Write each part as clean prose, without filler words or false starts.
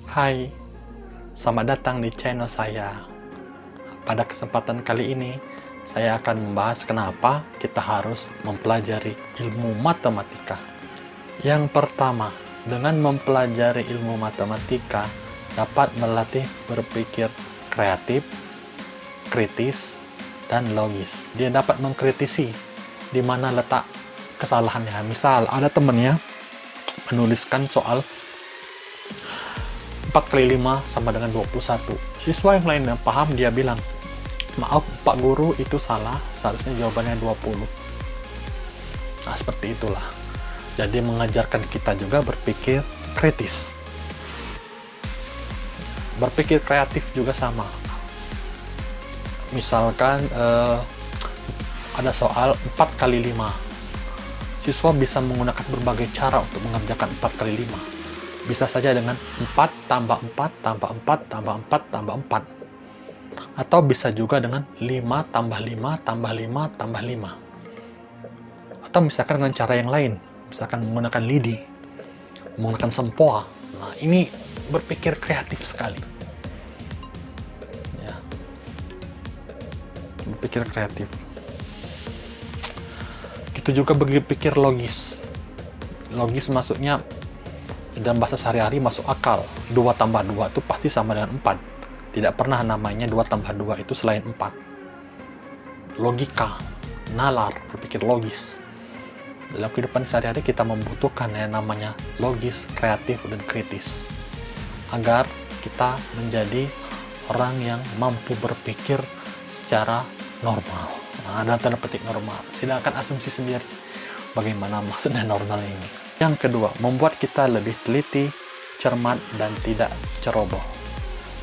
Hai, selamat datang di channel saya. Pada kesempatan kali ini, saya akan membahas kenapa kita harus mempelajari ilmu matematika. Yang pertama, dengan mempelajari ilmu matematika dapat melatih berpikir kreatif, kritis, dan logis. Dia dapat mengkritisi di mana letak kesalahannya. Misal, ada temennya menuliskan soal 4 kali 5 sama dengan 21. Siswa yang lainnya paham, dia bilang, maaf Pak Guru, itu salah, seharusnya jawabannya 20. Nah, seperti itulah. Jadi mengajarkan kita juga berpikir kritis. Berpikir kreatif juga sama. Misalkan ada soal 4 kali 5. Siswa bisa menggunakan berbagai cara untuk mengerjakan 4 kali 5. Bisa saja dengan 4 tambah 4 tambah 4 tambah 4 tambah 4. Atau bisa juga dengan 5 tambah 5 tambah 5 tambah 5. Atau misalkan dengan cara yang lain. Misalkan menggunakan lidi, menggunakan sempoa. Nah, ini berpikir kreatif sekali. Ya. Berpikir kreatif. Itu juga berpikir logis. Logis maksudnya dalam bahasa sehari-hari masuk akal. 2 tambah 2 itu pasti sama dengan 4. Tidak pernah namanya 2 tambah 2 itu selain 4. Logika, nalar, berpikir logis. Dalam kehidupan sehari-hari kita membutuhkan yang namanya logis, kreatif, dan kritis. Agar kita menjadi orang yang mampu berpikir secara normal. Nah, dalam tanda petik normal. Silakan asumsi sendiri bagaimana maksudnya normal ini. Yang kedua, membuat kita lebih teliti, cermat, dan tidak ceroboh.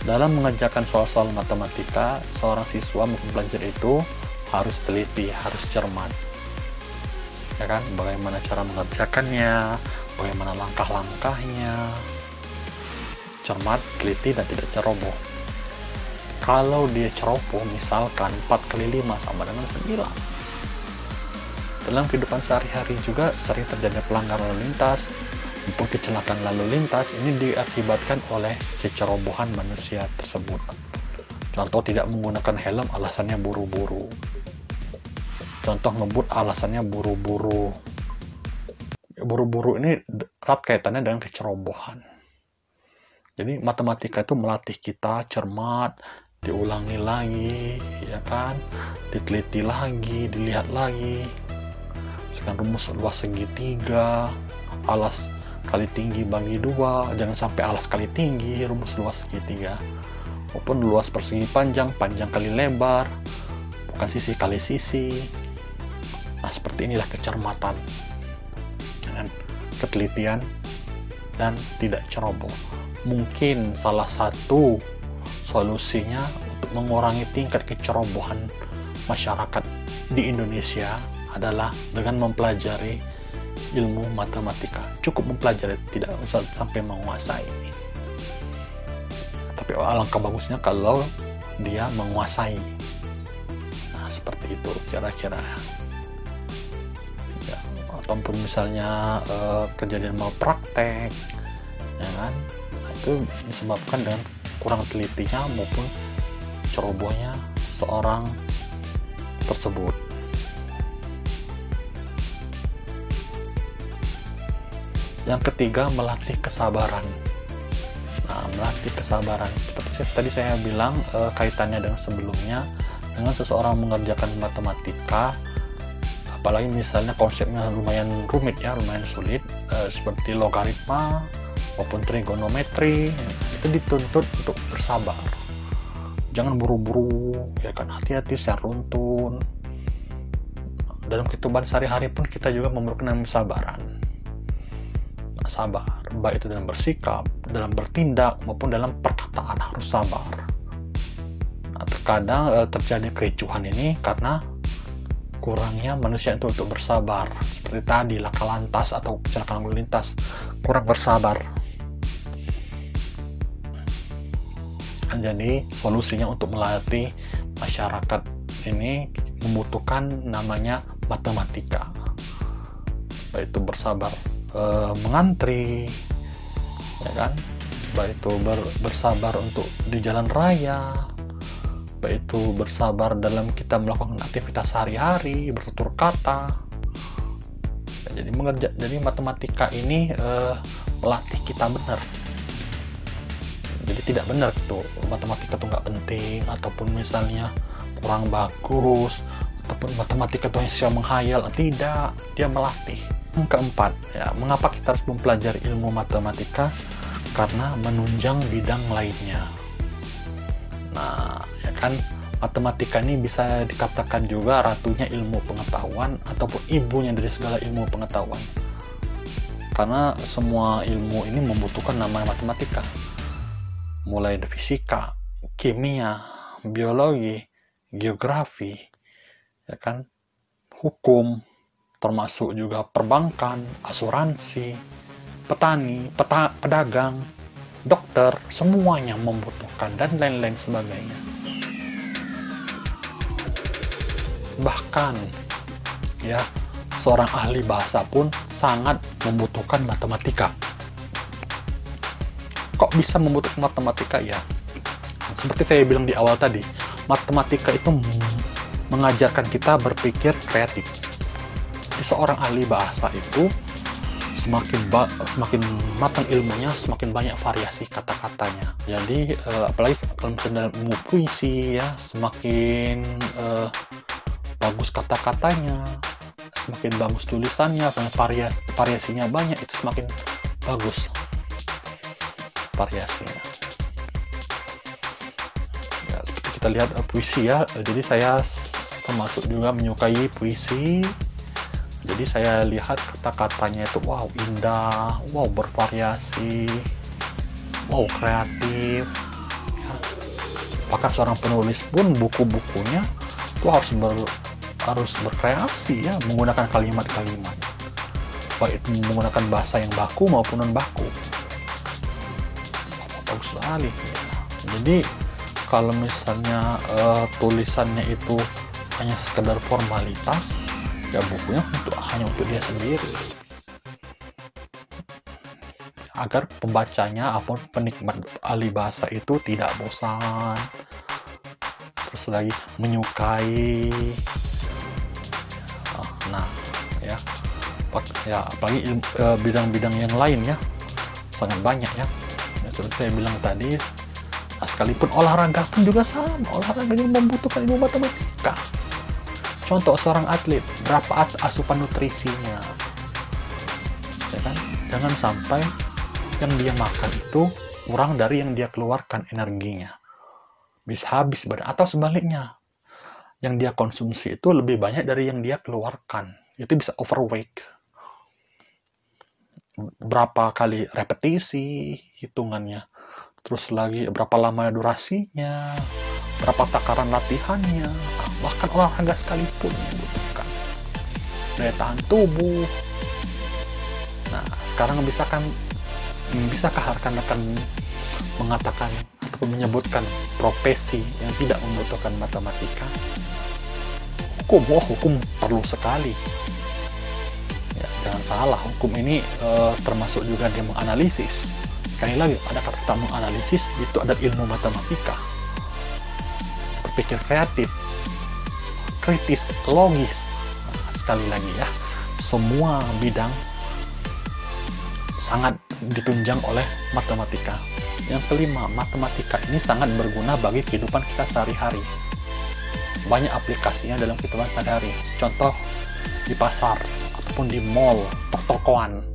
Dalam mengerjakan soal-soal matematika, seorang siswa maupun pelajar itu harus teliti, harus cermat. Ya kan? Bagaimana cara mengerjakannya, bagaimana langkah-langkahnya. Cermat, teliti, dan tidak ceroboh. Kalau dia ceroboh, misalkan 4 kali 5 sama dengan 9. Dalam kehidupan sehari-hari juga sering terjadi pelanggaran lalu lintas maupun kecelakaan lalu lintas. Ini diakibatkan oleh kecerobohan manusia tersebut. Contoh, tidak menggunakan helm, alasannya buru-buru. Contoh, ngebut, alasannya buru-buru. Buru-buru ini erat kaitannya dengan kecerobohan. Jadi matematika itu melatih kita cermat, diulangi lagi, ya kan, diteliti lagi, dilihat lagi. Rumus luas segitiga, alas kali tinggi bagi 2, jangan sampai alas kali tinggi, rumus luas segitiga, maupun luas persegi panjang, panjang kali lebar, bukan sisi kali sisi. Nah, seperti inilah kecermatan dengan ketelitian dan tidak ceroboh. Mungkin salah satu solusinya untuk mengurangi tingkat kecerobohan masyarakat di Indonesia adalah dengan mempelajari ilmu matematika. Cukup mempelajari, tidak usah sampai menguasai. Tapi alangkah bagusnya kalau dia menguasai. Nah, seperti itu kira-kira. Ya, ataupun misalnya kejadian malpraktek, ya kan? Nah, itu disebabkan dengan kurang telitinya maupun cerobohnya seorang tersebut. Yang ketiga, melatih kesabaran. Nah, melatih kesabaran. Seperti tadi saya bilang, kaitannya dengan sebelumnya, dengan seseorang mengerjakan matematika, apalagi misalnya konsepnya lumayan rumit ya, lumayan sulit, seperti logaritma maupun trigonometri, itu dituntut untuk bersabar. Jangan buru-buru, ya kan, hati-hati, secara runtun. Dalam kehidupan sehari-hari pun kita juga memerlukan kesabaran. Sabar, baik itu dalam bersikap, dalam bertindak, maupun dalam perkataan harus sabar. Nah, terkadang terjadi kericuhan ini karena kurangnya manusia itu untuk bersabar. Seperti tadi, laka lantas atau kecelakaan lalu lintas, kurang bersabar. Jadi solusinya untuk melatih masyarakat ini membutuhkan namanya matematika, yaitu bersabar, mengantri, ya kan, baik itu bersabar untuk di jalan raya, baik itu bersabar dalam kita melakukan aktivitas sehari-hari, bertutur kata. Ya, jadi matematika ini melatih kita benar. Jadi tidak benar tuh matematika tuh nggak penting, ataupun misalnya kurang bagus, ataupun matematika tuh hanya siapa menghayal. Tidak, dia melatih. Yang keempat, ya, mengapa kita harus mempelajari ilmu matematika? Karena menunjang bidang lainnya. Nah, ya kan, matematika ini bisa dikatakan juga ratunya ilmu pengetahuan ataupun ibunya dari segala ilmu pengetahuan. Karena semua ilmu ini membutuhkan namanya matematika. Mulai dari fisika, kimia, biologi, geografi, ya kan, hukum, termasuk juga perbankan, asuransi, petani, pedagang, dokter, semuanya membutuhkan, dan lain-lain sebagainya. Bahkan, ya, seorang ahli bahasa pun sangat membutuhkan matematika. Kok bisa membutuhkan matematika? Ya, seperti saya bilang di awal tadi, matematika itu mengajarkan kita berpikir kreatif. Seorang ahli bahasa itu semakin matang ilmunya, semakin banyak variasi kata-katanya. Jadi apalagi kalau misalnya ilmu puisi, ya, semakin bagus kata-katanya, semakin bagus tulisannya, variasinya banyak, itu semakin bagus variasinya. Ya, seperti kita lihat puisi, ya. Jadi saya termasuk juga menyukai puisi. Jadi saya lihat kata-katanya itu wow indah, wow bervariasi, wow kreatif. Ya. Bahkan seorang penulis pun buku-bukunya itu harus berkreasi, ya, menggunakan kalimat-kalimat, baik itu menggunakan bahasa yang baku maupun non baku. Bagus sekali. Ya. Jadi kalau misalnya tulisannya itu hanya sekedar formalitas, ya bukunya hanya untuk dia sendiri, agar pembacanya ataupun penikmat ahli bahasa itu tidak bosan, terus lagi menyukai. Nah, ya apalagi bidang-bidang yang lain, ya, sangat banyak, ya. Seperti saya bilang tadi, sekalipun olahraga pun juga sama, olahraga juga membutuhkan ilmu matematika. Contoh seorang atlet, berapa asupan nutrisinya, ya kan? Jangan sampai yang dia makan itu kurang dari yang dia keluarkan energinya, bisa habis badan, atau sebaliknya, yang dia konsumsi itu lebih banyak dari yang dia keluarkan, itu bisa overweight. Berapa kali repetisi hitungannya, terus lagi berapa lama durasinya, berapa takaran latihannya, bahkan olahraga sekalipun membutuhkan daya tahan tubuh. Nah, sekarang bisakah rekan-rekan mengatakan ataupun menyebutkan profesi yang tidak membutuhkan matematika? Hukum perlu sekali. Ya, jangan salah, hukum ini termasuk juga dia menganalisis. Sekali lagi, ada kata-kata menganalisis, itu ada ilmu matematika. Berpikir kreatif, kritis, logis. Nah, sekali lagi, ya, semua bidang sangat ditunjang oleh matematika. Yang kelima, matematika ini sangat berguna bagi kehidupan kita sehari-hari. Banyak aplikasinya dalam kehidupan sehari-hari. Contoh di pasar ataupun di mall, pertokoan,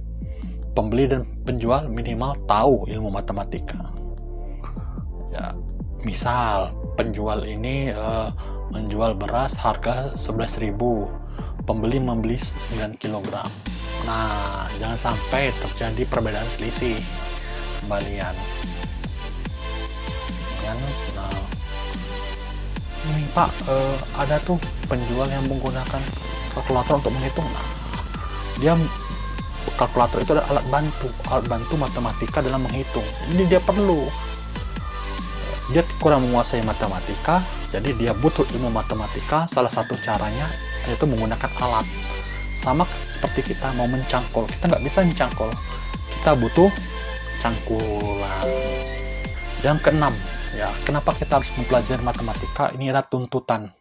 pembeli dan penjual minimal tahu ilmu matematika. Ya, misal penjual ini menjual beras harga 11.000, pembeli membeli 9 kg. Nah, jangan sampai terjadi perbedaan selisih kembalian. Nah, ini Pak, ada tuh penjual yang menggunakan kalkulator untuk menghitung. Nah, kalkulator itu adalah alat bantu matematika dalam menghitung. Jadi dia kurang menguasai matematika, jadi dia butuh ilmu matematika. Salah satu caranya yaitu menggunakan alat. Sama seperti kita mau mencangkul, kita nggak bisa mencangkul, kita butuh cangkulan. Yang keenam, ya, kenapa kita harus mempelajari matematika? Ini adalah tuntutan.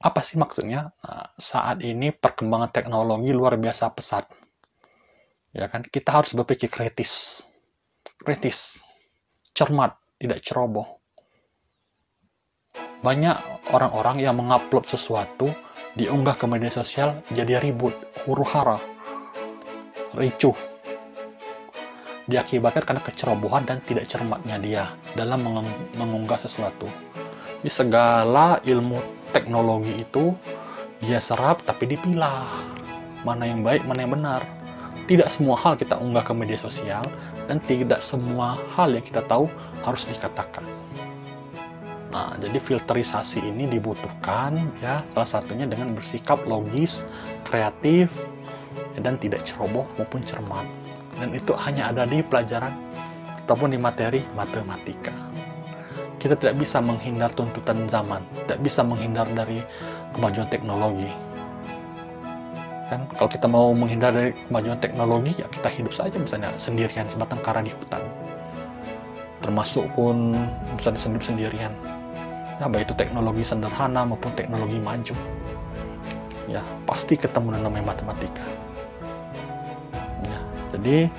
Apa sih maksudnya? Nah, saat ini perkembangan teknologi luar biasa pesat. Ya kan, kita harus berpikir kritis, cermat, tidak ceroboh. Banyak orang-orang yang mengupload sesuatu, diunggah ke media sosial, jadi ribut, huru-hara, ricuh. Diakibatkan karena kecerobohan dan tidak cermatnya dia dalam mengunggah sesuatu. Di segala ilmu teknologi itu, dia serap tapi dipilah. Mana yang baik, mana yang benar. Tidak semua hal kita unggah ke media sosial, dan tidak semua hal yang kita tahu harus dikatakan. Nah, jadi filterisasi ini dibutuhkan, ya, salah satunya dengan bersikap logis, kreatif, ya, dan tidak ceroboh maupun cermat. Dan itu hanya ada di pelajaran ataupun di materi matematika. Kita tidak bisa menghindar tuntutan zaman, tidak bisa menghindar dari kemajuan teknologi. Kan kalau kita mau menghindar dari kemajuan teknologi, ya kita hidup saja misalnya sendirian sebatang kara di hutan. Termasuk pun misalnya sendirian. Ya, baik itu teknologi sederhana maupun teknologi maju. Ya, pasti ketemu dengan namanya matematika. Ya, jadi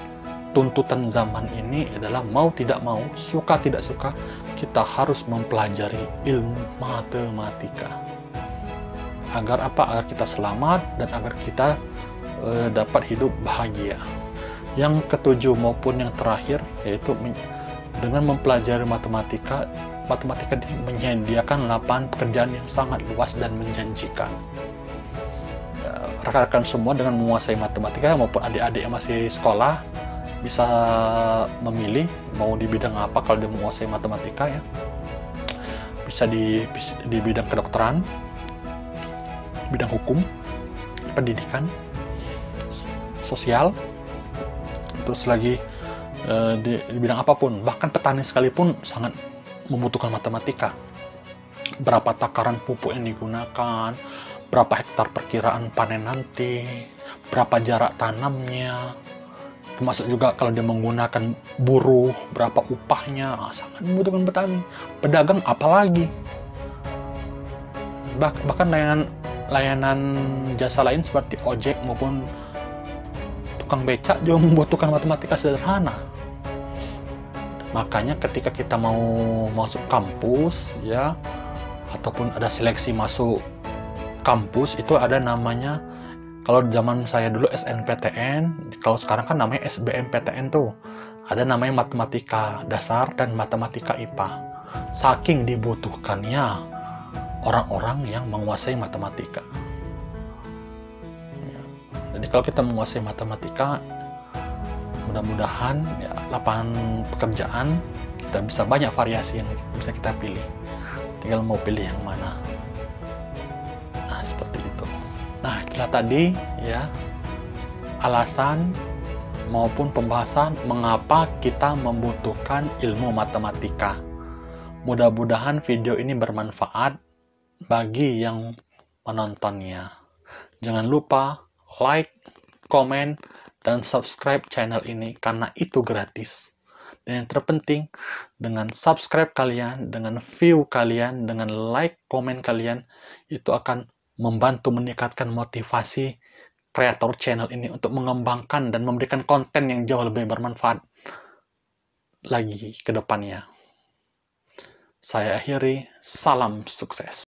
tuntutan zaman ini adalah mau tidak mau, suka tidak suka, kita harus mempelajari ilmu matematika. Agar apa? Agar kita selamat dan agar kita dapat hidup bahagia. Yang ketujuh maupun yang terakhir, yaitu dengan mempelajari matematika menyediakan lapangan pekerjaan yang sangat luas dan menjanjikan. Rekan-rekan semua dengan menguasai matematika maupun adik-adik yang masih sekolah bisa memilih mau di bidang apa kalau dia menguasai matematika, ya. Bisa di bidang kedokteran, bidang hukum, pendidikan, sosial, terus lagi di bidang apapun, bahkan petani sekalipun sangat membutuhkan matematika. Berapa takaran pupuk yang digunakan, berapa hektar perkiraan panen nanti, berapa jarak tanamnya, termasuk juga kalau dia menggunakan buruh, berapa upahnya, sangat membutuhkan petani. Pedagang apalagi. Bahkan layanan jasa lain seperti ojek maupun tukang becak juga membutuhkan matematika sederhana. Makanya ketika kita mau masuk kampus, ya, ataupun ada seleksi masuk kampus, itu ada namanya, kalau zaman saya dulu SNPTN, kalau sekarang kan namanya SBMPTN tuh. Ada namanya matematika dasar dan matematika IPA. Saking dibutuhkannya orang-orang yang menguasai matematika. Ya. Jadi kalau kita menguasai matematika, mudah-mudahan ya, lapangan pekerjaan kita bisa banyak variasi yang bisa kita pilih. Tinggal mau pilih yang mana. Nah, seperti itu. Nah, itulah tadi, ya, alasan maupun pembahasan mengapa kita membutuhkan ilmu matematika. Mudah-mudahan video ini bermanfaat bagi yang menontonnya. Jangan lupa like, komen, dan subscribe channel ini karena itu gratis. Dan yang terpenting, dengan subscribe kalian, dengan view kalian, dengan like, komen kalian, itu akan membantu meningkatkan motivasi kreator channel ini untuk mengembangkan dan memberikan konten yang jauh lebih bermanfaat lagi ke depannya. Saya akhiri, salam sukses.